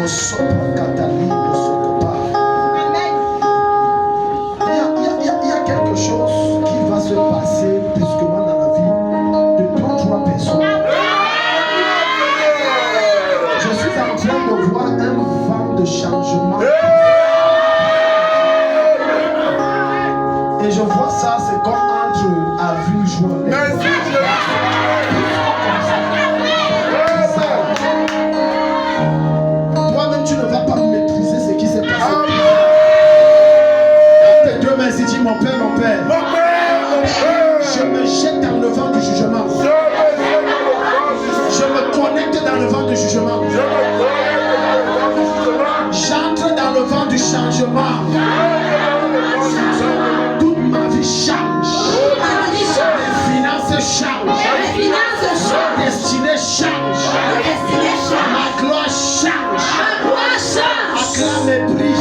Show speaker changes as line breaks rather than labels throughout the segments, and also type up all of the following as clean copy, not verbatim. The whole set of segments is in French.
Il y a quelque chose qui va se passer brusquement dans la vie de 2-3 personnes. Je suis en train de voir un vent de changement. Et je vois ça, c'est comme entre avril et juin. Toi-même, tu ne vas pas maîtriser ce qui s'est passé. Tes deux mains, dis mon père, mon père. Je me jette dans le vent du jugement. Je me connecte dans le vent du jugement. J'entre dans le vent du changement. Toute ma vie change. Mes finances changent. Ma destinée change. Ma gloire change. Acclame et prie.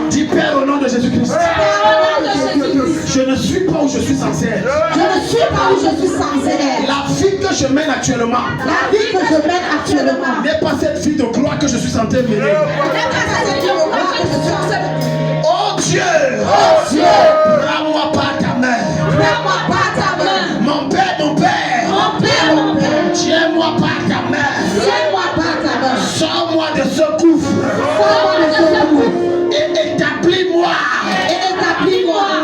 Dis Père au nom de Jésus-Christ. Je ne suis pas où je suis censé être. La vie que je mène actuellement n'est pas cette vie de gloire que je suis censé mener. Oh Dieu, prends-moi par ta main. Mon Père, tiens-moi par ta main. Sors-moi de ce gouffre. Et établis-moi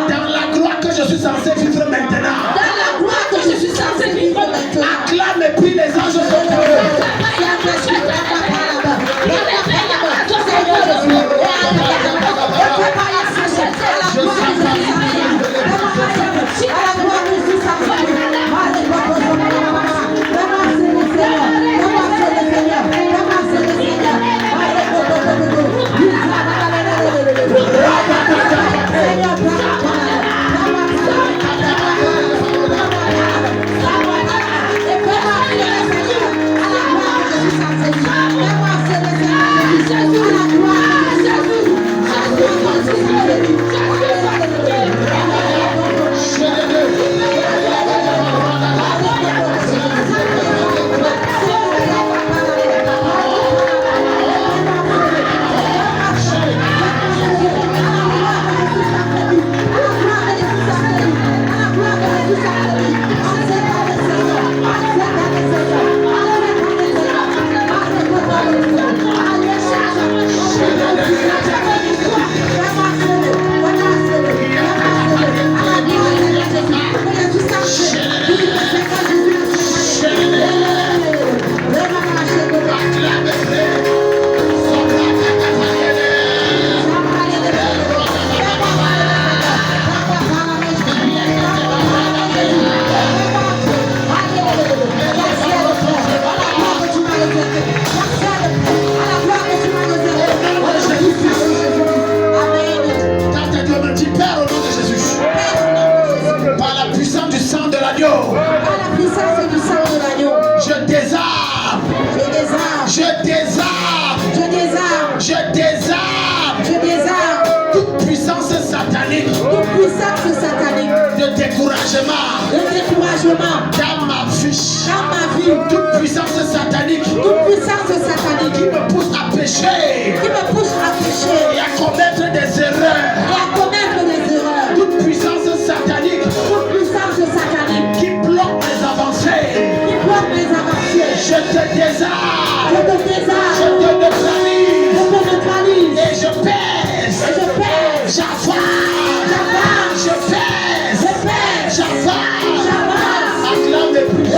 dans la gloire que je suis censé vivre maintenant. Acclame et prie, les anges sont découragement dans ma vie, toute puissance Je te désarme. Je te neutralise. Et je pèse. J'avale. Je pèse. J'avale. Acclame les plus.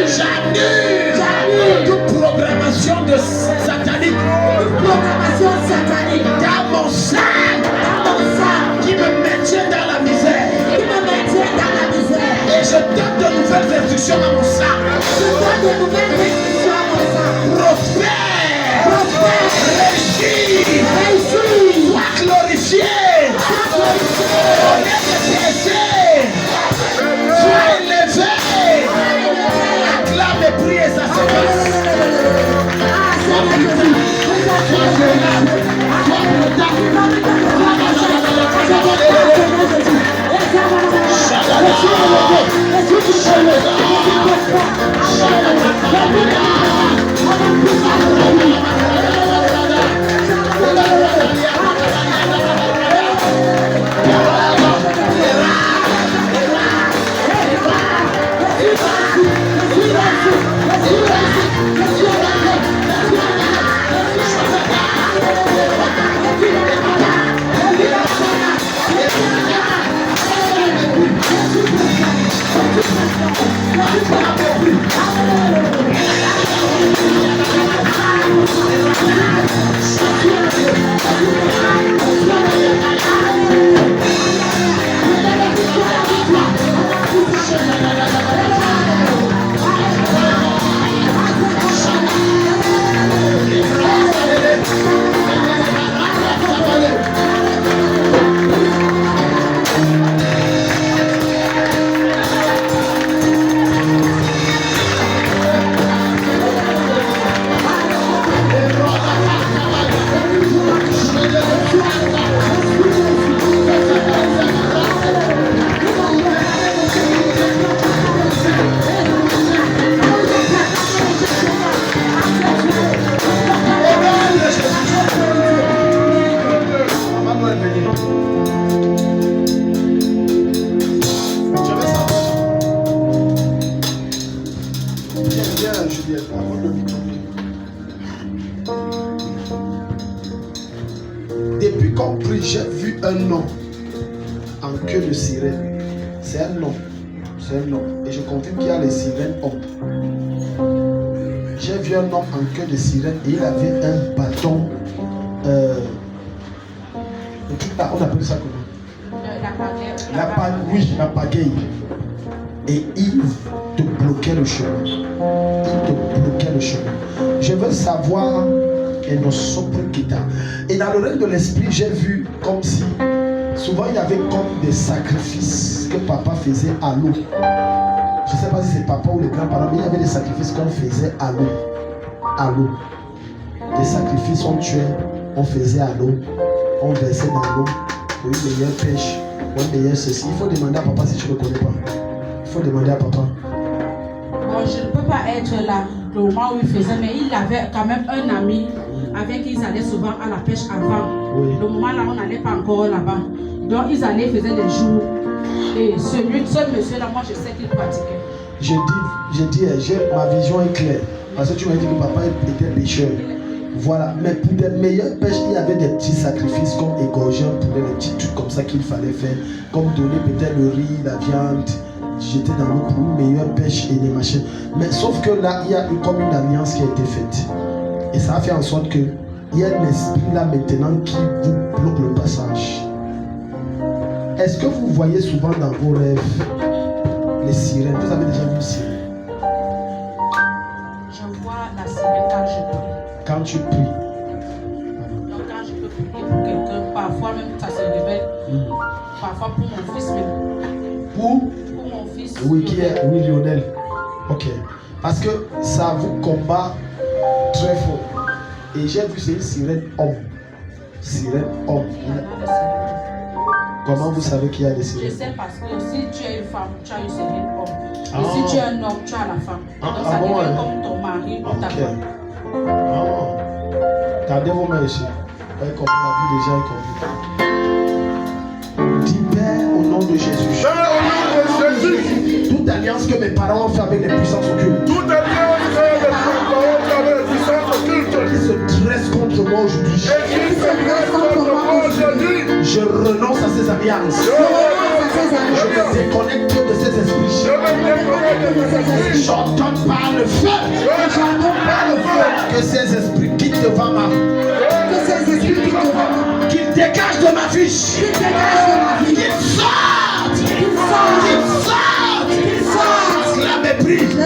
J'annule toute programmation satanique dans mon sang qui me maintient dans la misère. Et je donne de nouvelles instructions à mon sang. Prospère, réussis, sois glorifié, au lieu de baisser, sois élevé. Acclame et prie et ça se passe. Depuis qu'on prie, j'ai vu un nom en queue de sirène. C'est un nom. C'est un nom. Et je confirme qu'il y a les sirènes hommes. J'ai vu un homme en queue de sirène et il avait un bâton. On appelle ça comment? La pagaille. Et il te bloquait le chemin. Il te bloquait le chemin. Je veux savoir. Et nos soprikita. Et dans le règne de l'esprit, j'ai vu comme si souvent il y avait comme des sacrifices que papa faisait à l'eau. Je ne sais pas si c'est papa ou les grands-parents, mais il y avait des sacrifices qu'on faisait à l'eau. À l'eau. Des sacrifices on tuait, on faisait à l'eau, on versait dans l'eau pour une meilleure pêche, pour une meilleure ceci. Il faut demander à papa si tu ne le connais pas. Il faut demander à papa.
Bon, je ne peux pas être là le moment où il faisait, mais il avait quand même un ami avec qui ils allaient souvent à la pêche avant.
Oui.
Le moment là, on n'allait pas encore là-bas. Donc ils allaient, ils faisaient des jours. Et ce monsieur là, moi je sais qu'il pratiquait.
J'ai dit, ma vision est claire. Parce que tu m'as dit que papa était pêcheur. Voilà. Mais pour des meilleures pêches, il y avait des petits sacrifices comme égorger un poulet, des petits trucs comme ça qu'il fallait faire. Comme donner peut-être le riz, la viande, jeter dans l'eau pour une meilleure pêche et des machins. Mais sauf que là, il y a eu comme une alliance qui a été faite. Et ça a fait en sorte qu'il y a un esprit là maintenant qui vous bloque le passage. Est-ce que vous voyez souvent dans vos rêves les sirènes? Vous avez déjà vu une sirène?
Je vois la sirène quand je prie.
Quand tu pries.
Donc quand je peux prier pour quelqu'un, parfois même ça se révèle. Parfois pour mon fils même.
Pour
mon fils.
Oui, qui est Lionel. Ok. Parce que ça vous combat très fort. Et j'ai vu c'est une sirène homme. Sirène homme. Comment vous savez qu'il y a des sirènes?
Je sais parce que si tu es une femme, tu as une sirène homme. Et si tu es un homme, tu as la femme. Donc ça devient comme ton mari ou ta femme.
Tendez vos mains ici. Voyez comment la vie déjà est conduite. Dis Père au nom de Jésus. Toute alliance que mes parents ont fait avec les puissances occultes. Toute alliance que mes parents ont fait avec les puissances occultes. Qui se dressent contre moi aujourd'hui. Je renonce à ces alliances. Je me déconnecte de ces esprits. J'entends par le feu. Que ces esprits quittent devant moi. Qu'ils dégagent de ma vie. Qu'ils sortent. La méprise.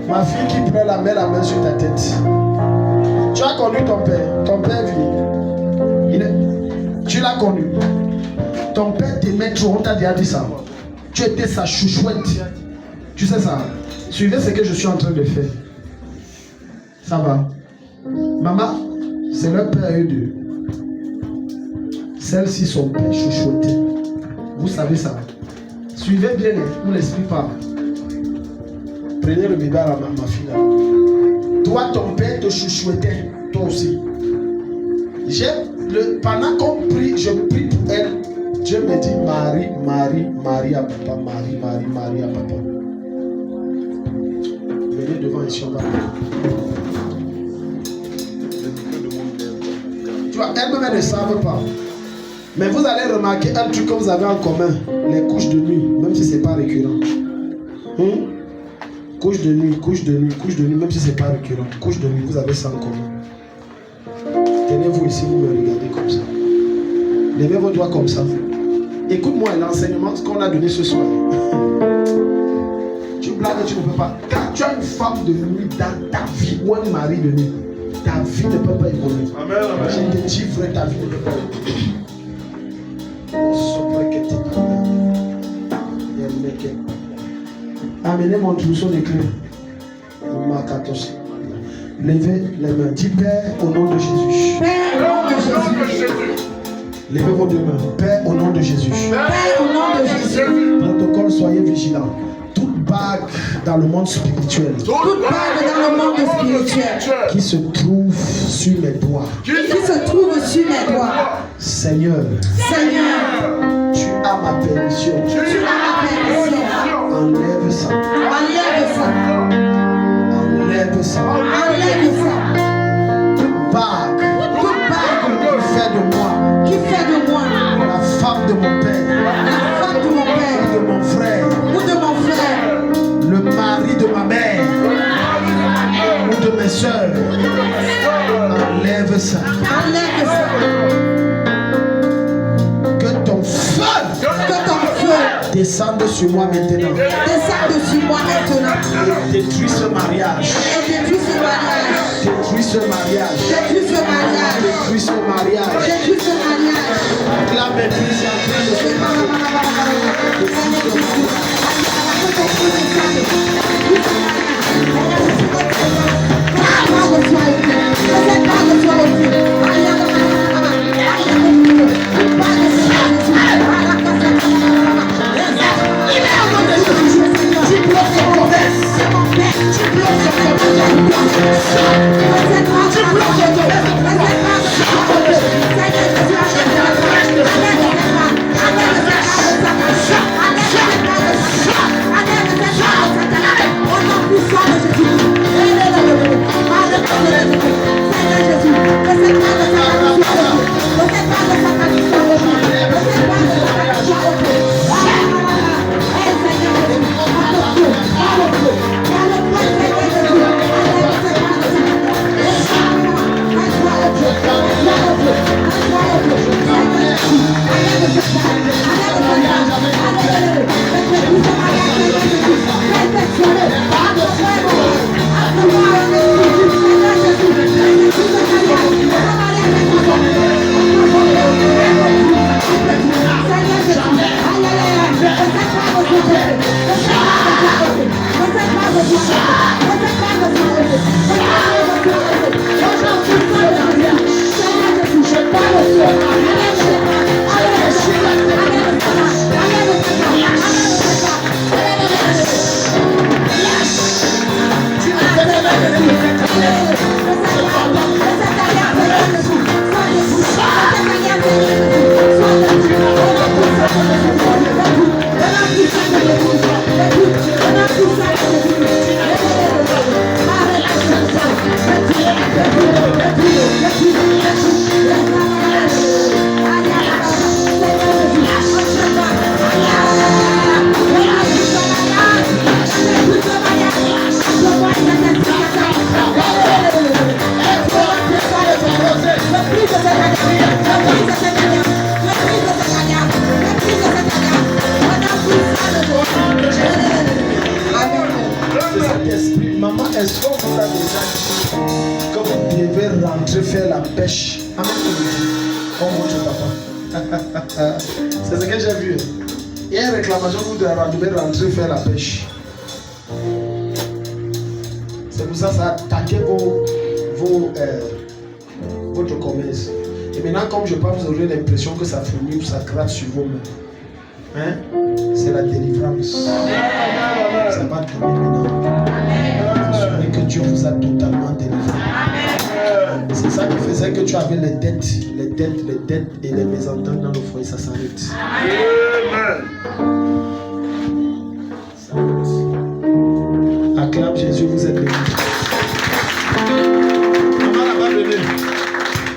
Ma fille qui pleure, la met la main sur ta tête. Tu as connu ton père. Ton père vit. Tu l'as connu. Ton père t'aimait trop, on t'a déjà dit ça. Tu étais sa chouchouette. Tu sais ça. Suivez ce que je suis en train de faire. Ça va. Maman, c'est leur père eux deux. Celle-ci, son père chouchouette. Vous savez ça. Suivez bien, on l'explique pas. Prenez le bébé à ma fille là. Toi, ton père te chouchouettait, toi aussi. Pendant qu'on prie, je prie pour elle. Dieu me dit Marie, Marie, Marie à papa, Marie, Marie, Marie à papa. Venez devant ici, on va. Tu vois, elles-mêmes ne savent pas. Mais vous allez remarquer un truc que vous avez en commun, les couches de nuit, même si ce n'est pas récurrent. Couche de nuit, couche de nuit, couche de nuit, même si ce n'est pas récurrent. Couche de nuit, vous avez ça en commun. Tenez-vous ici, vous me regardez comme ça. Levez vos doigts comme ça. Écoute-moi l'enseignement qu'on a donné ce soir. Tu blagues et tu ne peux pas. Quand tu as une femme de nuit dans ta vie ou un mari de nuit, ta vie ne peut pas évoluer.
Amen, amen.
Je te dis vrai, ta vie ne peut pas évoluer. Amenez mon trousseau de clés. Levez les mains. Dis Père au nom de Jésus.
Père, au nom de Jésus.
Levez vos deux mains. Père au nom de Jésus.
Père, au nom de Jésus.
Protocole, soyez vigilants. Toute bague dans le monde spirituel
Toute bague dans le monde spirituel
qui se trouve sur mes doigts.
qui se trouve sur mes doigts.
Seigneur,
Seigneur,
tu as ma permission.
tu as ma permission.
Enlève ça.
Enlève ça.
Enlève ça.
Enlève ça.
Toute bague
Toute bague
qui fait de moi la femme de mon père
la femme de mon père
ou de mon frère,
ou de mon frère,
le mari de ma mère ou de mes soeurs. Enlève ça.
enlève ça.
Que ton feu
Que ton feu
descende sur moi maintenant
descende sur moi maintenant
et détruis ce mariage.
et détruis ce mariage.
Détruis ce mariage.
Détruis ce mariage.
Détruis ce mariage.
Détruis ce mariage.
La maîtrise est en train de se passer. Détruis ce mariage. Maman, est-ce qu'on vous a déjà dit que vous devez rentrer faire la pêche? Amen. Comme votre papa. C'est ce que j'ai vu. Il y a une réclamation que vous devez rentrer faire la pêche. C'est pour ça que ça a attaqué votre commerce. Et maintenant, comme je parle, vous aurez l'impression que ça fournit ou ça gratte sur vos mains. Hein? C'est la délivrance. Ça va tomber maintenant. Vous savez que Dieu vous a totalement délivré. C'est ça qui faisait que tu avais les dettes et les mésententes dans le foyer, ça s'arrête. Acclame Jésus, vous êtes béni. Maman là-bas, bébé.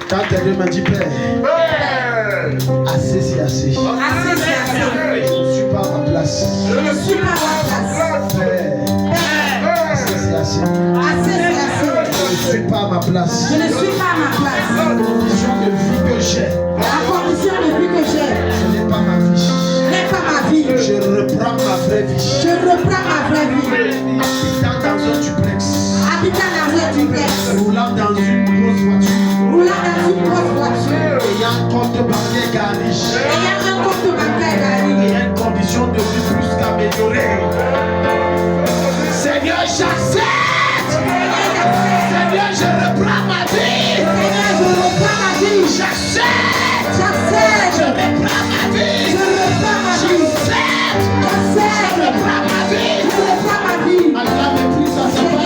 Quand tes deux m'ont dit Père, assez c'est assez. Je ne suis pas à ma place. Père, assez c'est assez. Je ne suis pas à ma place. La condition de vie que j'ai. Ce n'est pas ma vie. Je reprends ma vraie vie. Roulant dans une grosse voiture. Ayant un compte bancaire garni. Ayant une condition de vie plus qu'améliorée. Seigneur, j'accepte. Seigneur, je reprends ma vie. J'accepte. Je reprends ma vie. Je reprends ma vie. Allah me prie ça, ça va.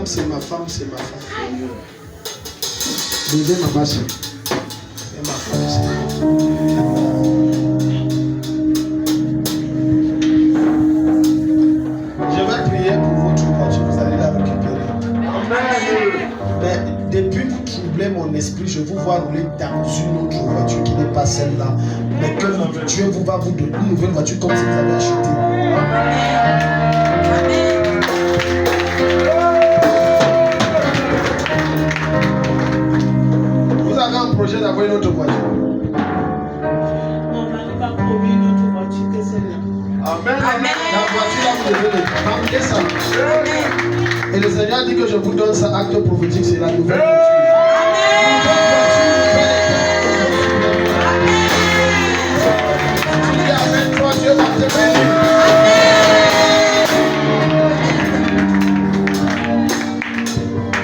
C'est ma femme. Bébé ma bâche. C'est ma femme. Je vais prier pour votre voiture, vous allez la récupérer. Mais depuis que vous troublez mon esprit, je vous vois rouler dans une autre voiture qui n'est pas celle-là. Mais que Dieu va vous donner une nouvelle voiture comme si vous avez acheté. Projet d'avoir une autre voiture.
Mon mari va promis une autre voiture que celle-là.
Amen. La voiture là, vous devez ramener ça. Amen. Et le Seigneur dit que je vous donne ça, acte prophétique, c'est la nouvelle voiture. Amen. Toi, Dieu va te bénir.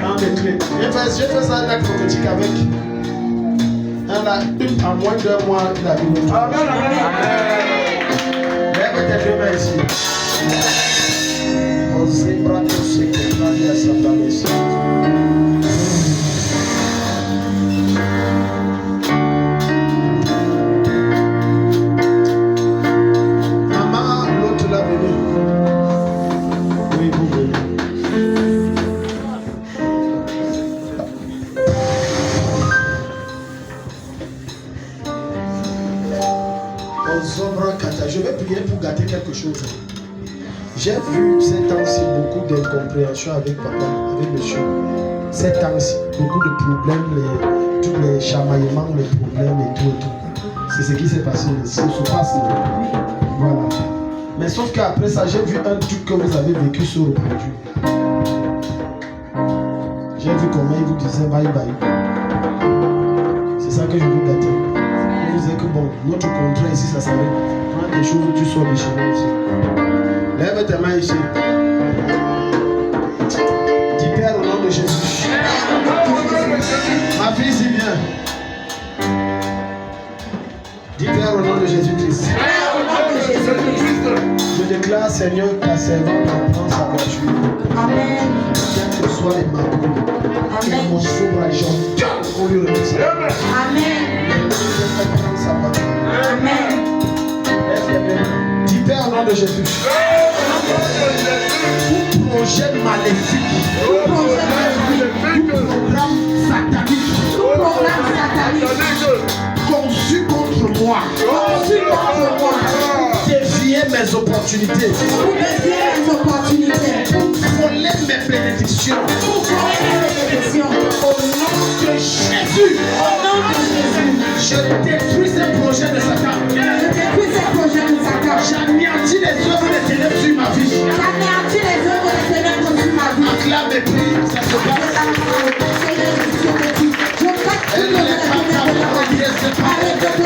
Dans les clés. J'ai fait ça un acte prophétique avec. En moins d'un mois, il a vu notre lève tes deux mains ici. Maman, l'autre l'a venu. Oui, vous venez. Je vais prier pour gâter quelque chose. J'ai vu ces temps-ci beaucoup d'incompréhension avec papa, avec monsieur. Ces temps-ci, beaucoup de problèmes, tous les chamaillements, les problèmes et tout. C'est ce qui s'est passé, c'est ce qui se passe. Voilà. Mais sauf qu'après ça, j'ai vu un truc que vous avez vécu se reproduire. J'ai vu comment il vous disait bye bye. C'est ça que je veux gâter. Il disait que bon, notre contrat ici, ça s'arrête. Prends des choses, tu sors de chez nous aussi. Lève tes mains ici. Dis Père au nom de Jésus. Ma fille, si bien. Dis Père au nom de Jésus-Christ. Je déclare, Seigneur, ta servante voiture.
Amen.
Quel que soit les magouilles. Et
Amen.
mon sauvage, on lui remercie.
Amen.
Sa voiture.
Amen.
Dis Père au nom de Jésus. Tout projet maléfique.
Tout projet maléfique.
Tout programme satanique.
Tout programme satanique.
Conçu contre moi.
Conçu contre moi.
Dévier mes opportunités.
Pour dévier mes opportunités.
Pour voler mes bénédictions.
Pour voler mes bénédictions.
Au nom de Jésus.
Au nom de Jésus.
Je détruis ces projets de Satan.
Je détruis ces projets de Satan.
J'anéantis les œuvres des ténèbres sur ma vie.
J'anéantis les œuvres des ténèbres sur ma vie.
Acclame et prie, ça se passe.
Je passe toutes les ténèbres de ma vie. Avec le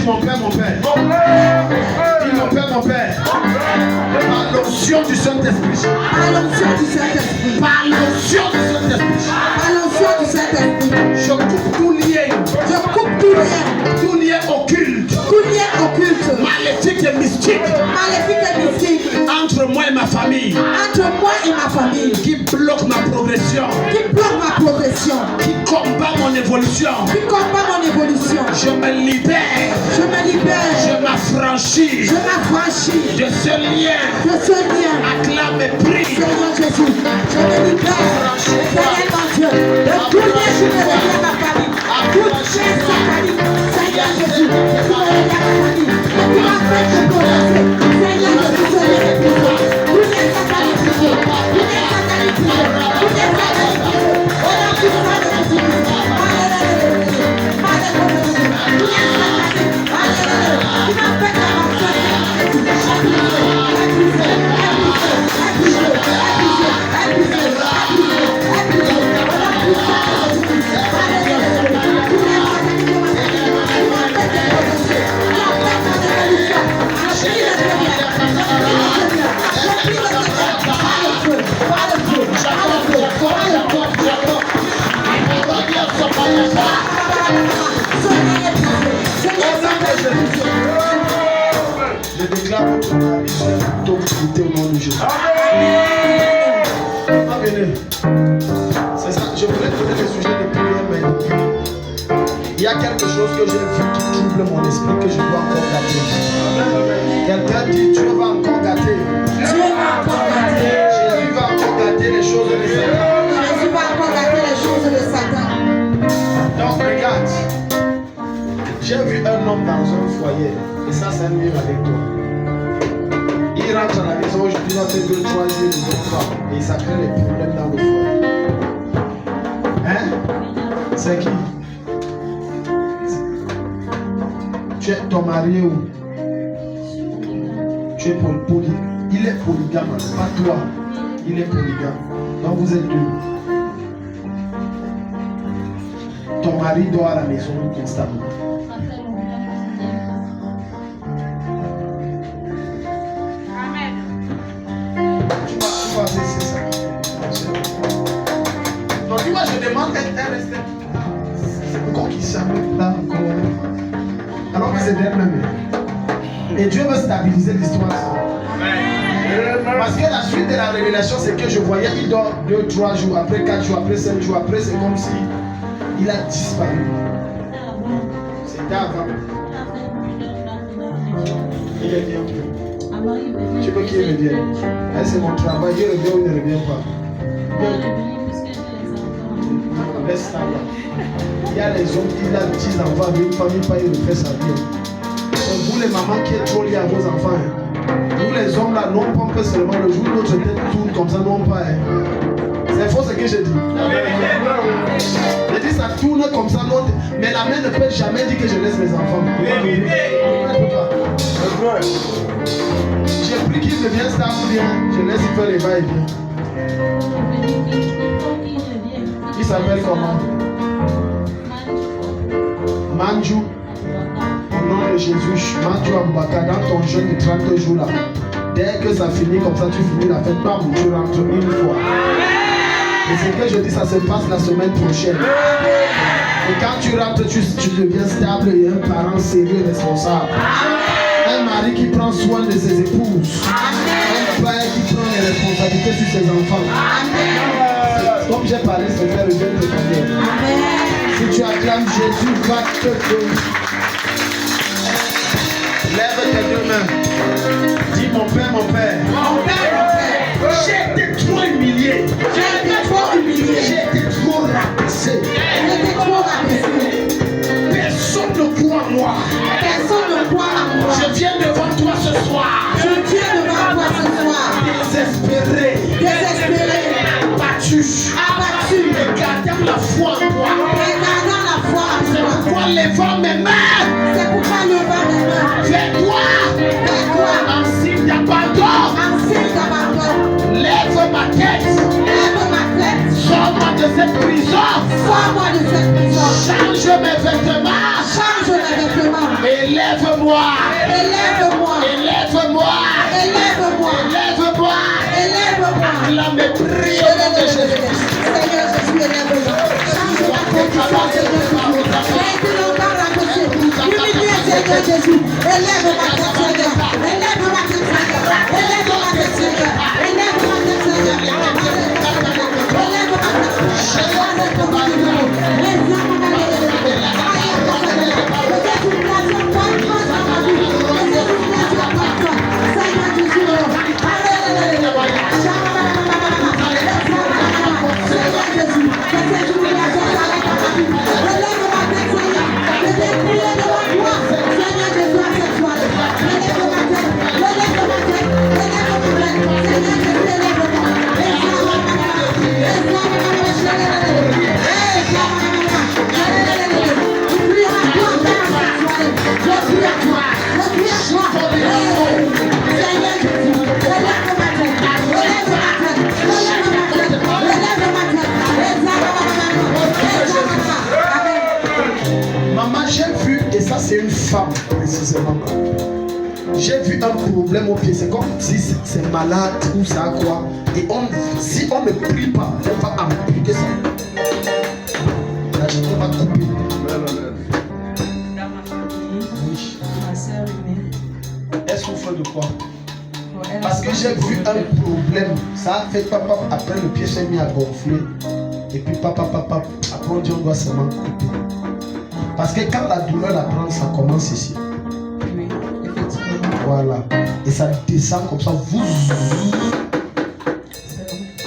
Mon Père, mon Père. Dis mon Père, mon Père. Par l'onction du Saint-Esprit.
Par l'onction du Saint-Esprit.
Par l'onction du Saint-Esprit.
Par l'onction du Saint-Esprit.
Je coupe tout lien.
Je coupe tout lien.
Tout lien occulte.
Tout lien occulte.
Maléfique et mystique.
Maléfique et mystique.
Entre moi et ma famille.
Entre moi et ma famille.
Qui bloque ma progression.
Qui bloque ma progression.
Qui combat mon évolution.
Qui combat mon évolution.
Je me libère.
Je me libère.
Je m'affranchis.
Je m'affranchis.
De ce lien.
De ce lien.
Acclame et prie.
Seigneur Jésus. Je me libère. Éternel mon Dieu. De tout lien qui me relie à ma famille. Tout lien satanique. Seigneur Jésus. Qui me relie à ma famille. Et qui m'empêche de progresser. Seigneur Jésus. Je les dépose. Tout lien satanique. Tout lien satanique. Tout lien satanique. Au nom puissant de Jésus.
Je déclare votre autorité au nom de Jésus. Amen. C'est ça. Je voulais donner des sujets de prière, mais il y a quelque chose que j'ai vu qui trouble mon esprit que je dois encore gâter. Quelqu'un dit Dieu va encore gâter.
Dieu va encore gâter.
Jésus va encore gâter les choses de Satan.
Jésus va encore gâter les choses de Satan.
Donc regarde. J'ai vu un homme dans un foyer. Et ça, c'est un livre avec toi. Il rentre à la maison aujourd'hui, il a fait 2-3 jours, il ne vient pas. Et ça crée des problèmes dans le foyer. Hein? C'est qui? Tu es ton mari où? Tu es poly. Il est polygame, pas toi. Il est polygame. Donc vous êtes deux. Ton mari dort à la maison constamment. Tu vas c'est ça. demande, elle reste. C'est encore qui s'appelle là encore. Alors que c'est d'elle-même. Et Dieu veut stabiliser l'histoire. Parce que la suite de la révélation, c'est que je voyais, il dort 2, 3 jours, après 4 jours, après 5 jours, après c'est comme si il a disparu. C'était avant. Il revient plus. Tu veux qu'il revienne? C'est mon travail, il revient ou il ne revient pas. Laisse ça là. Il y a les hommes qui ont 10 enfants, une famille, pas il refait sa vie. Donc vous les mamans qui êtes trop liées à vos enfants, vous les hommes là, non pas seulement le jour où notre tête tourne comme ça, non pas. C'est faux ce que j'ai dit. Je dis ça tourne comme ça, non, mais la mère ne peut jamais dire que je laisse mes enfants. J'ai pris qu'il devient stable bien, je laisse il faire les va-et-vient. Il s'appelle comment? Manjou. Au nom de Jésus, Manjou Aboubaka, dans ton jeûne de 30 jours là, dès que ça finit comme ça, tu finis la fête, bam, tu rentres une fois. Et ce que je dis, ça se passe la semaine prochaine. Et quand tu rentres, tu deviens stable et un parent sérieux et responsable. Un mari qui prend soin de ses épouses. Un père qui prend les responsabilités sur ses enfants. Comme j'ai parlé, c'est faire le bien de ta vie. Si tu acclames Jésus, va te donner. Lève tes deux mains. Dis mon Père, mon Père.
Mon Père,
j'ai été trop humilié.
J'ai été trop humilié.
J'ai été trop rabaissé.
J'ai été trop rabaissé.
Personne ne croit en moi.
Personne ne croit en moi.
Je viens devant toi ce soir.
Je viens devant toi ce soir.
Désespéré.
Désespéré.
Abattu.
Abattu.
Regardant la foi en moi.
Regardant la foi en
C'est
moi.
pourquoi levant mes mains.
C'est pourquoi levant mes mains.
Vers toi.
Vers toi.
En signe d'abandon.
En signe d'abandon.
Lève ma tête.
Lève ma tête.
Sors-moi de cette prison.
Sors-moi de cette prison.
Change mes vêtements.
Change mes vêtements.
Élève-moi.
Élève-moi.
Élève-moi.
Élève-moi.
Élève-moi.
Élève-moi.
La me prie au nom de Jésus.
Seigneur Jésus, élève-moi. Change ma condition, Seigneur Jésus. J'ai été longtemps rabaissé. Humilié, Seigneur Jésus. Élève ma tête, Seigneur. Élève ma tête, Seigneur. Élève ma tête, Seigneur. Élève ma tête, Seigneur. Élève ma tête.
Maman, j'ai vu, et ça c'est une femme précisément. J'ai vu un problème au pied, c'est comme si c'est malade ou ça quoi. Et si on ne prie pas, on va amputer ça. La journée va couper.
Dans ma famille,
Oui.
ma soeur aînée,
Elle souffre de quoi?
elle
Parce que j'ai vu un problème. Ça a fait papa, après le pied s'est mis à gonfler. Et puis papa, après on dit on doit seulement couper. Parce que quand la douleur la prend, ça commence ici.
Oui, effectivement.
Voilà. Et ça descend comme ça. Vous.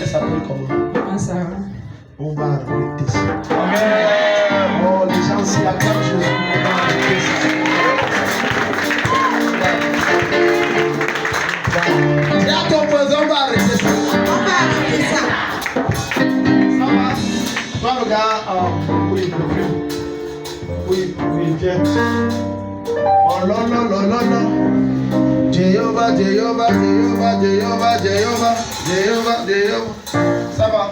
Elle s'appelle comment?
Ma Sarah.
On va arrêter ça. Oh, les gens, si la carte Jésus, on va arrêter ça. Dis à ton voisin, on va arrêter ça.
On va arrêter ça.
Ça va? Toi, le gars, oui, viens. Oh là là là là là. Jéhovah. Ça va?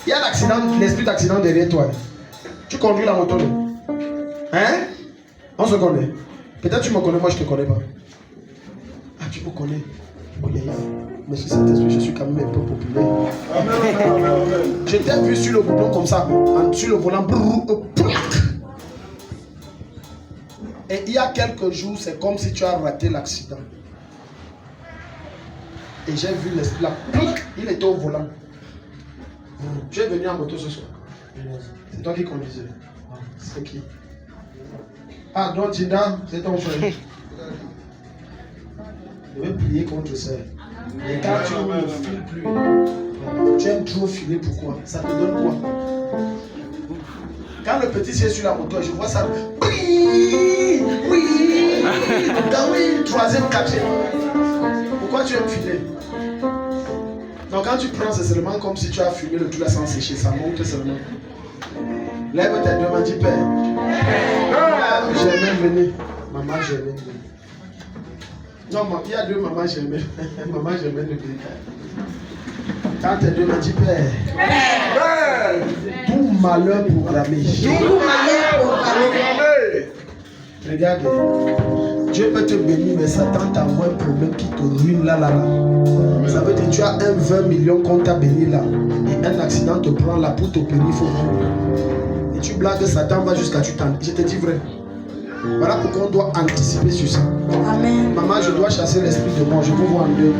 Il y a l'accident, l'esprit d'accident derrière toi. Tu conduis la moto, non? Hein? On se connaît. Peut-être tu me connais, moi je te connais pas. Ah, tu me connais. Merci Saint-Esprit, je suis quand même un peu populaire. Je t'ai vu sur le bouton comme ça, sur le volant. Et il y a quelques jours, c'est comme si tu as raté l'accident. Et j'ai vu l'esprit là, il était au volant. Tu es venu en moto ce soir. C'est toi qui conduisais. C'est qui? Ah, donc Tina, c'est ton frère. Je vais prier contre ça. Et quand tu ne files plus, tu aimes trop filer, pourquoi? Ça te donne quoi? Quand le petit est sur la moto, je vois ça. Oui, oui, oui, troisième, quatrième. Pourquoi tu aimes filer? Donc quand tu prends, c'est seulement comme si tu as fumé le tout là sans sécher, ça monte seulement. Lève tes deux mains, dis Père. J'aimais venir. Maman, j'aimais venir. Non, il y a deux mamans, j'aimais. Maman, j'aimais le venir. Quand tes deux mains, dis Père. Tout malheur programmé. Regarde. Dieu peut te bénir, mais Satan t'envoie un problème qui te ruine là. Ça veut dire que tu as 20 millions qu'on t'a béni là. Et un accident te prend là pour te bénir, il faut vendre. Et tu blagues, Satan va jusqu'à tu t'en. Je te dis vrai. Voilà pourquoi on doit anticiper sur ça.
Amen.
Maman, je dois chasser l'esprit de moi. Je vous vois en deux.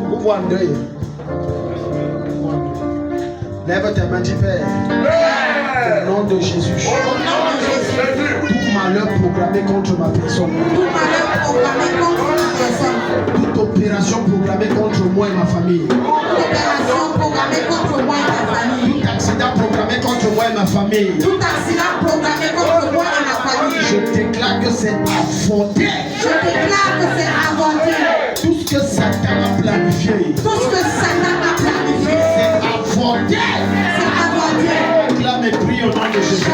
Vous vois en deux. Lève tes mains, dis Père. Au nom de Jésus. Tout malheur programmé contre ma personne. Toute opération programmée contre moi et ma famille. Tout accident programmé contre moi et ma famille. Je déclare que c'est avorté. Tout ce que Satan a planifié. C'est avorté. Réclame et prie au nom de Jésus.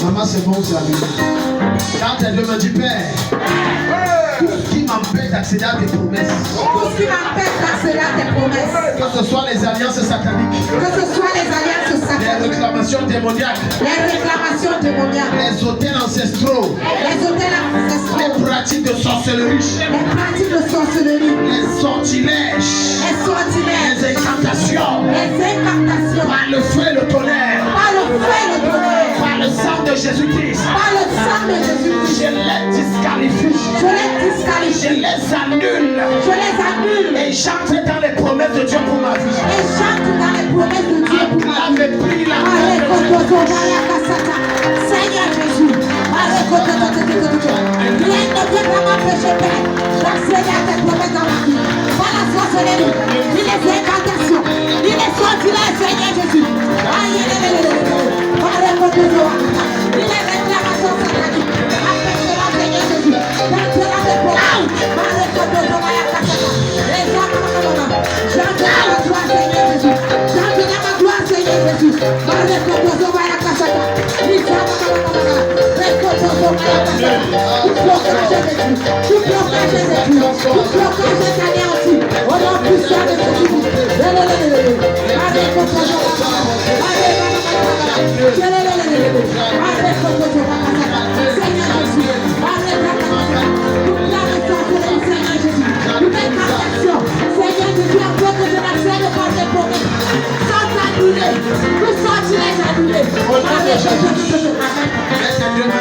Maman, c'est bon, c'est arrivé. Quand tes deux me dit Père, tout ce qui m'empêche d'accéder à tes promesses, que ce soit les alliances sataniques, les réclamations démoniaques, les hôtels ancestraux, les pratiques de sorcellerie, les sortilèges, les incantations, par le feu et le tonnerre, par le sang de Jésus-Christ, je les disqualifie, je les annule, et j'entre dans les promesses de Dieu pour ma vie. Acclame et prie la main de Dieu.
Seigneur Jésus, rien ne peut pas m'empêcher d'accéder à tes promesses dans ma vie. Par la sorcellerie, ni les incantations, ni les sortilèges, Seigneur Jésus. Ni les réclamations sataniques. Empêche-la, Seigneur Jésus. J'entre dans tes promesses. J'entre dans ma gloire, Seigneur Jésus. J'entre dans ma gloire, Seigneur Jésus. Allez,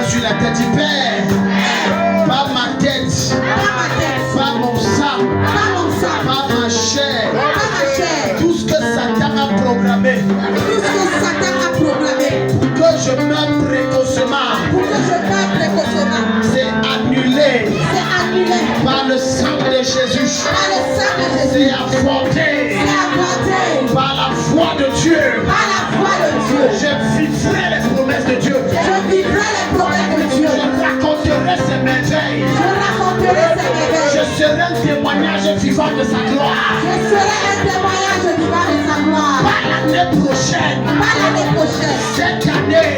Sur la tête, il perd. Pas ma tête, pas mon sang, pas ma chair. Tout ce que Satan a programmé pour que je meure précocement, c'est annulé par le sang de Jésus. C'est affronté par la foi de Dieu. Je vivrai les promesses de Dieu. Je raconterai ses merveilles. Je serai un témoignage vivant de sa gloire. Pas l'année prochaine. Cette année.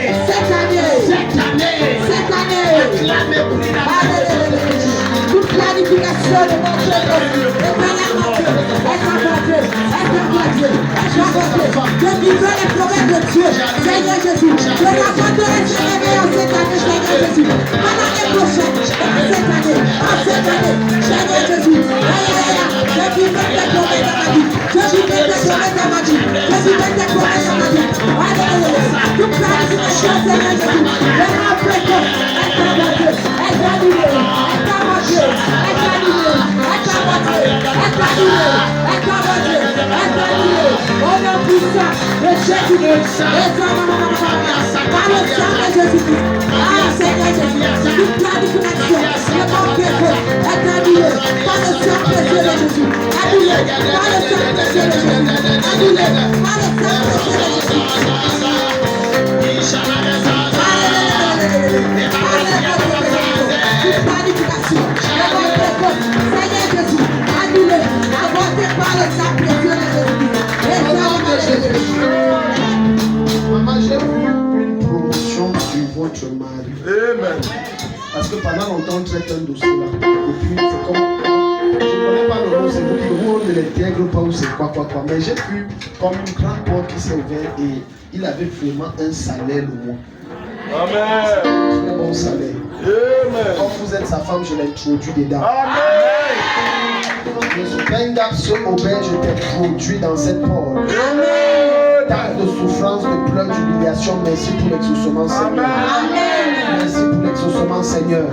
Acclamez
Toute planification de mon Dieu, je vivrai les promesses de Dieu, Seigneur Jésus. Je raconterai ses réveils en cette année, Seigneur Jésus. Pas l'année prochaine, en cette année, Seigneur Jésus. Je vivrai tes promesses dans ma vie. Je vivrai tes promesses dans ma vie. Je vivrai tes promesses dans ma vie. Alléluia. Toute planification, Seigneur Jésus. Je rappelle que est annulée. Au nom puissant de Jésus-Christ, par le sang de Jésus-Christ, Seigneur Jésus, toute planification de mon péché est annulée par le sang de Jésus, annulée par le sang de Jésus, annulée par le sang de Jésus. Toute planification de mon péché, Seigneur Jésus, annulée, avortée par le sang de Jésus.
Maman, j'ai vu une promotion sur votre mari.
Amen.
Parce que pendant longtemps, on traite un dossier là. Et puis, c'est comme. Je ne connais pas le nom, c'est vous qui ne l'intègre pas ou c'est quoi. Mais j'ai vu comme une grande porte qui s'est ouverte et il avait vraiment un salaire le mois.
Amen.
Très bon salaire.
Amen.
Quand vous êtes sa femme, je l'ai introduit dedans.
Amen.
Je suis pas une garçon obèse, je t'ai introduit dans cette porte. Tant de souffrance, de pleurs, d'humiliation, merci pour l'exaucement, Seigneur. Merci pour l'exaucement, Seigneur.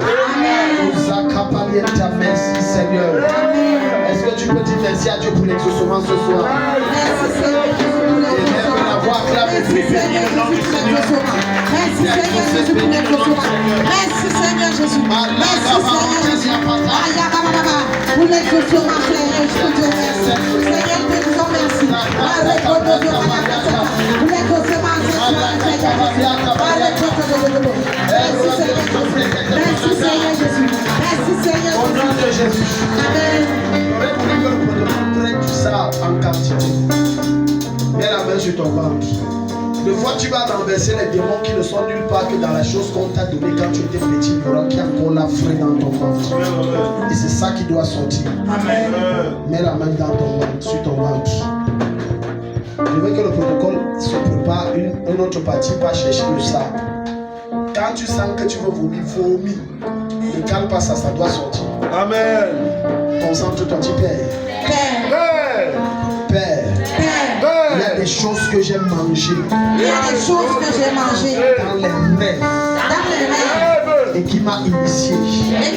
Merci, Seigneur. Est-ce que tu peux dire merci à Dieu pour l'exaucement ce soir?
Merci Seigneur Jésus pour l'exaucement. Merci Seigneur Jésus pour l'exaucement. Merci Seigneur Jésus pour l'exaucement. Merci Seigneur Jésus. Merci Seigneur Jésus. Pour l'exaucement, Seigneur, je te dis merci. Seigneur, nous te disons merci. Pour l'exaucement, merci Seigneur Jésus. Merci Seigneur
Au nom de Jésus.
Amen.
J'aurais voulu que le protocole prenne tout ça en quantité. Mets la main sur ton ventre. Des fois, tu vas renverser les démons qui ne sont nulle part que dans la chose qu'on t'a donnée quand tu étais petit, il y aura qui a encore la frais dans ton ventre. Et c'est ça qui doit sortir.
Amen.
Mets la main dans ton ventre, sur ton ventre. Je veux que le protocole se prépare, une autre partie va chercher le sang. Quand tu sens que tu veux vomir, vomis. Ne calme pas ça, ça doit sortir.
Amen.
Concentre toi, tu Père. Père, il y a des choses que j'ai mangées.
Il y a des choses que j'ai mangées
Dans les rêves. Et qui m'a initié.
Et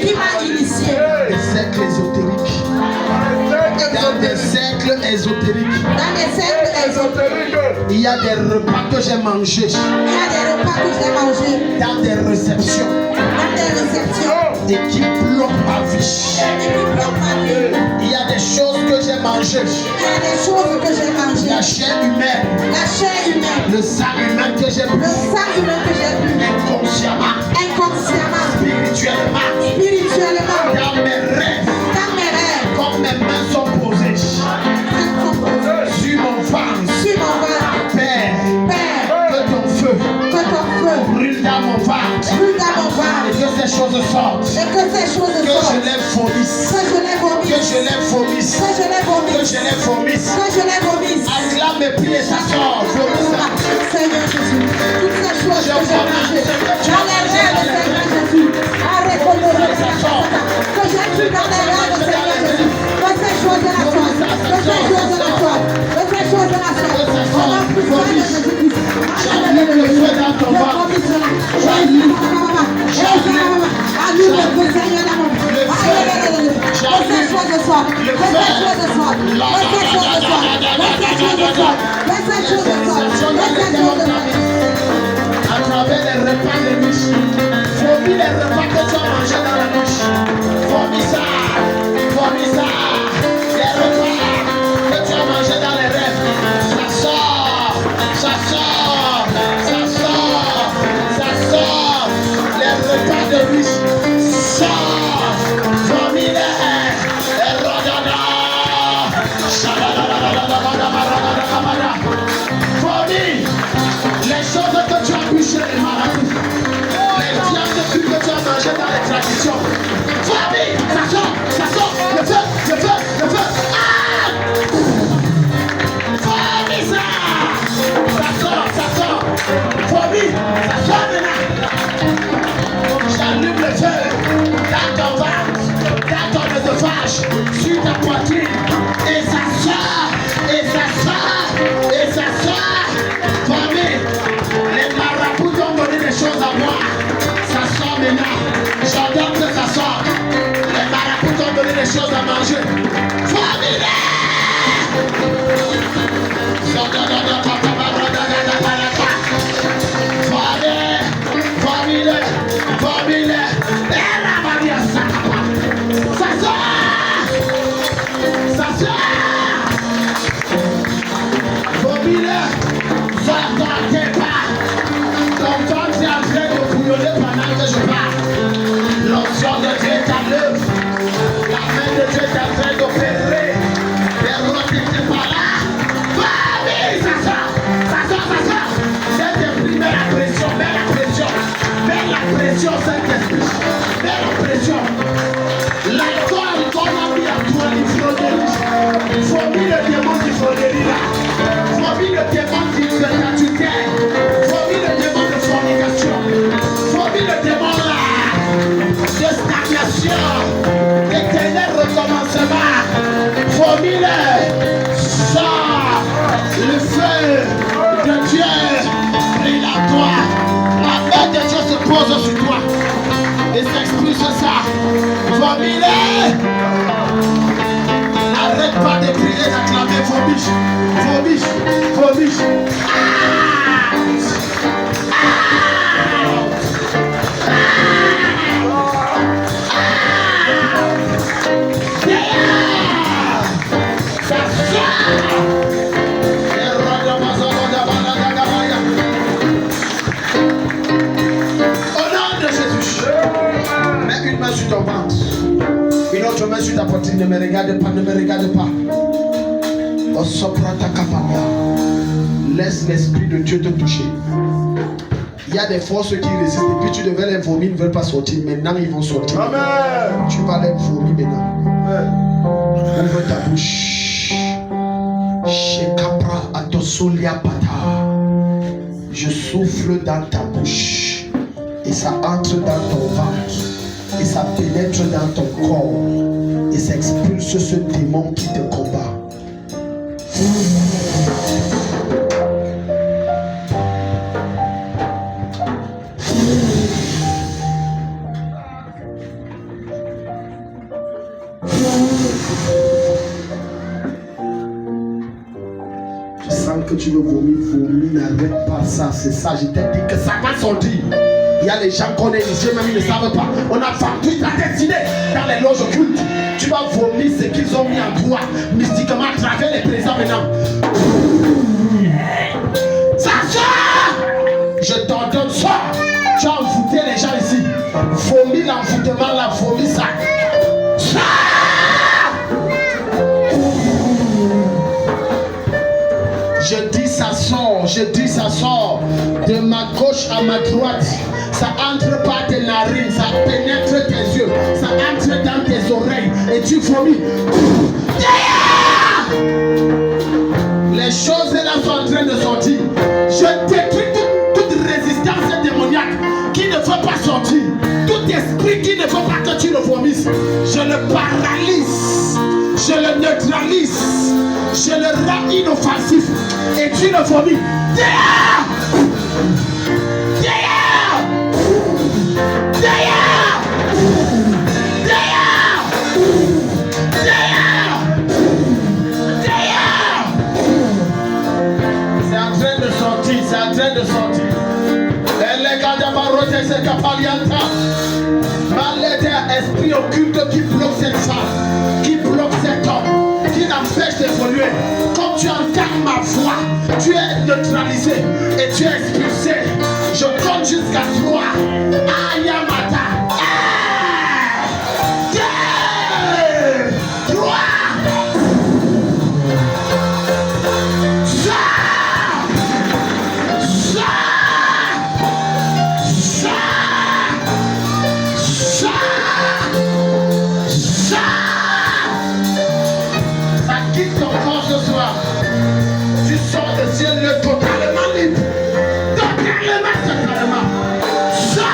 qui m'a initié
Des cercles ésotériques. Dans des cercles ésotériques.
dans les cercles ésotériques.
Il y a des repas que j'ai mangés.
Il y a des repas que j'ai mangés
Dans des réceptions.
dans des réceptions
Et qui bloquent ma vie.
et qui bloquent ma vie.
Il y a des choses que j'ai mangées.
Il y a des choses que j'ai
La
mangées.
chair humaine.
La chair humaine,
Le sang humain que j'ai
le
bu.
sang humain que j'ai bu
Inconsciemment.
inconsciemment,
Spirituellement.
spirituellement,
Dans mes rêves.
dans mes rêves,
Comme mes mains sont posées. Sur mon ventre.
sur mon ventre.
Père.
Père,
Que ton feu
que ton feu
brûle dans mon ventre.
brûle dans mon
Et
ventre
que ces choses choses sortent.
Et que ces choses
Que je
sortent.
les vomisse.
Que je les vomisse.
Que je les vomisse.
Que je les
Que
vomisse.
je les vomisse.
Que je les vomisse.
Acclame et prie et ça sort. Vomisse ça.
Seigneur Jésus, toutes ces choses que j'ai mangées dans les rêves, Seigneur Jésus, arrête de me que j'ai cru dans les rêves, Seigneur Jésus, que ces choses-là sortent, que ces choses-là sortent, que ces choses-là sortent, au nom puissant de Jésus-Christ.
J'allume le feu dans ton ventre.
Allume le feu, Seigneur d'amour. Que ces choses sortent, que ces choses sortent, que ces choses sortent, que ces choses sortent, que ces choses sortent, que ces choses sortent.
À travers les repas de nuit. Vomis les repas que tu as mangés dans la nuit. Vomis ça. Vomis ça. Les repas que tu as mangés dans les rêves. Ça sort. Ça sort. Ça sort. Ça sort. Les repas de nuit. Sort. Vomis les rodana. Vomis les choses que tu as pu chez les marabouts. Les viandes que tu as mangées dans les traditions. Vomis, ça sort, le feu, le feu, le feu. Ah! Vomis ça! Ça sort. Vomis, ça sort maintenant. J'allume le feu dans ton ventre, dans ton œsophage, sur ta poitrine. Et ça sort, et ça sort, et ça sort. Vomis, les marabouts t'ont donné des choses à moi. Ça sort maintenant. J'entends que ça sort. Les marabouts t'ont donné des choses à manger. Vomis-les! Vomis-les! Et la Maria Sakapa! Ça sort! Ça sort! Vomis-les! Ça t'entend pas! Ton ventre est en train de bouillonner pendant que je parle. L'onction de Dieu est à l'œuvre. La main de Dieu est en train d'opérer. Les rois n'étaient pas là. Vomis! Ça sort! Ça sort! Ça sort! Saint-Esprit, mets la pression, mets la pression. Mets la pression, Saint-Esprit. Mets la pression. L'alcool qu'on a mis à toi, il faut guérir. Vomis le démon qui faut guérir là. Vomis le démon qui de gratuité. Vomis le démon de fornication. Vomis le démon là. De stagnation. D'éternel recommencement. Vomis-le. Sors. Le feu de Dieu brille en toi. La main de Dieu se pose sur toi. Et s'expulse ça. Vomis-le. Arrête pas de prier, d'acclamer. Vomis. Vomis. Vomis. Ça sort. Au nom de Jésus, mets une main sur ton ventre, une autre main sur ta poitrine. Ne me regarde pas, ne me regarde pas. Oh, soprata kapania. Laisse l'esprit de Dieu te toucher. Il y a des forces qui résistent. Et puis tu devais les vomir, ils ne veulent pas sortir. Maintenant, ils vont sortir.
Amen.
Tu vas les vomir maintenant.
Amen.
Ouvre ta bouche. Shekapra atosolia pata. Je souffle dans ta bouche. Et ça entre dans ton ventre. Et ça pénètre dans ton corps. Et ça expulse ce démon qui te combat. Je sens que tu veux vomir, n'arrête pas ça, c'est ça, je t'ai dit que ça va sortir. Il y a des gens qu'on est ici, même ils ne savent pas. On a vendu ta destinée dans les loges occultes. Tu vas vomir ce qu'ils ont mis en toi, mystiquement à travers les présents maintenant. Ça sort! Je t'ordonne ça. Tu as envoûté les gens ici. Vomis l'envoûtement, la vomis ça. Je dis ça sort, je dis ça sort. De ma gauche à ma droite, ça entre par tes narines, ça pénètre tes yeux, ça entre dans tes oreilles et tu vomis. Les choses là sont en train de sortir. Je détruis toute résistance démoniaque qui ne veut pas sortir. Tout esprit qui ne veut pas que tu le vomisses. Je le paralyse. Je le neutralise. Je le rends inoffensif. Et tu le vomis. Dehors! Dehors! Dehors! Dehors! Dehors! Dehors! C'est en train de sortir. C'est en train de sortir. Esprit occulte qui bloque cette femme, qui bloque cet homme, qui l'empêche d'évoluer. Quand tu entends ma voix, tu es neutralisé et tu es expulsé. Je compte jusqu'à 3. Ayamata. 1, 2, 3. Ciel totalement libre. Totalement. Ça!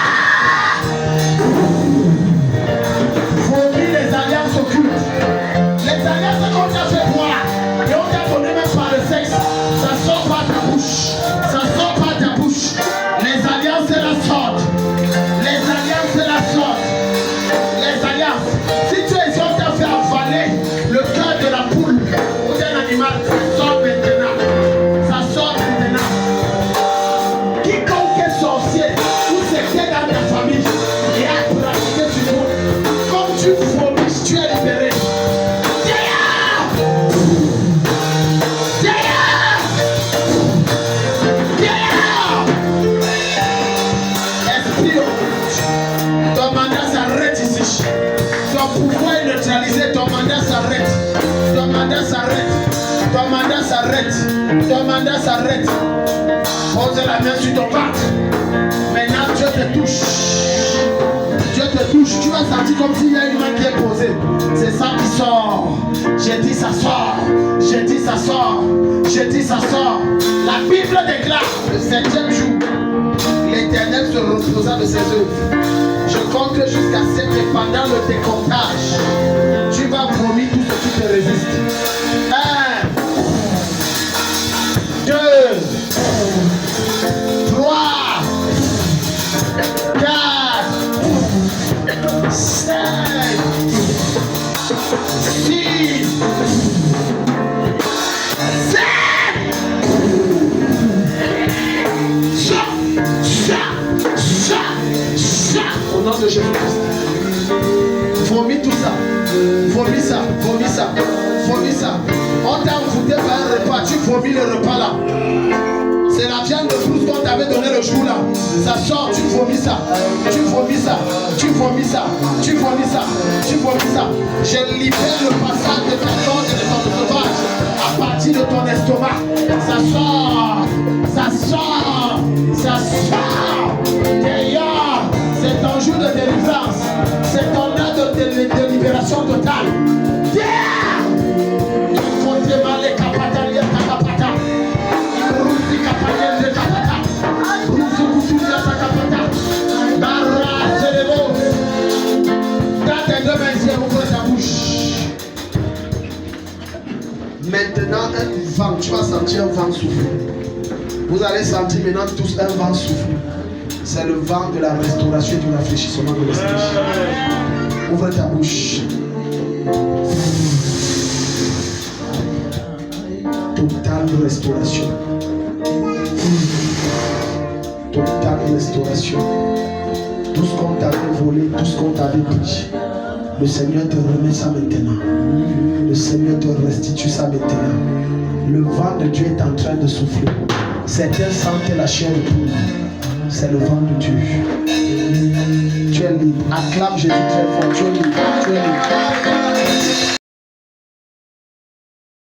Vomis les alliances occultes. Les alliances qu'on t'a fait boire et on t'a donné même par le sexe. Ça sort par ta bouche. Ça sort par ta bouche. Les alliances c'est la sorte. Les alliances c'est la sorte. Les alliances. Si tu es on t'a fait avaler le cœur de la poule ou d'un animal, ça sort maintenant. Ton mandat s'arrête. Pose la main sur ton ventre. Maintenant Dieu te touche. Dieu te touche. Tu vas sentir comme s'il y a une main qui est posée. C'est ça qui sort. J'ai dit ça sort. J'ai dit ça sort. J'ai dit ça sort. La Bible déclare le 7e jour. L'Éternel se reposa de ses œuvres. Je compte jusqu'à 7 et pendant le décomptage, tu vas vomir tout ce qui te résiste. 2, 3, 4, 5, 6, 7. Au nom de Jésus-Christ. Vomis tout ça. Vomis ça. Vomis ça. Vomis ça. On t'a envoûté par un repas. Tu vomis le repas là. C'est la viande de brousse qu'on t'avait donné le jour là. Ça sort, tu vomis ça. Tu vomis ça. Tu vomis ça. Tu vomis ça. Tu vomis ça. Je libère le passage de ta gorge et de ton sauvage à partir de ton estomac. Ça sort. Ça sort. Ça sort. D'ailleurs, c'est ton jour de délivrance. C'est ton heure de libération totale. Maintenant, un vent, tu vas sentir un vent souffler. Vous allez sentir maintenant tous un vent souffler. C'est le vent de la restauration et du rafraîchissement de l'esprit. Ouvre ta bouche. Totale restauration. Totale restauration. Tout ce qu'on t'avait volé, tout ce qu'on t'avait pris, le Seigneur te remet ça maintenant. Le Seigneur te restitue ça maintenant. Le vent de Dieu est en train de souffler. Certains sentent la chair de poule. C'est le vent de Dieu. Tu es libre. Acclame Jésus très fort. Tu es libre. Tu es libre.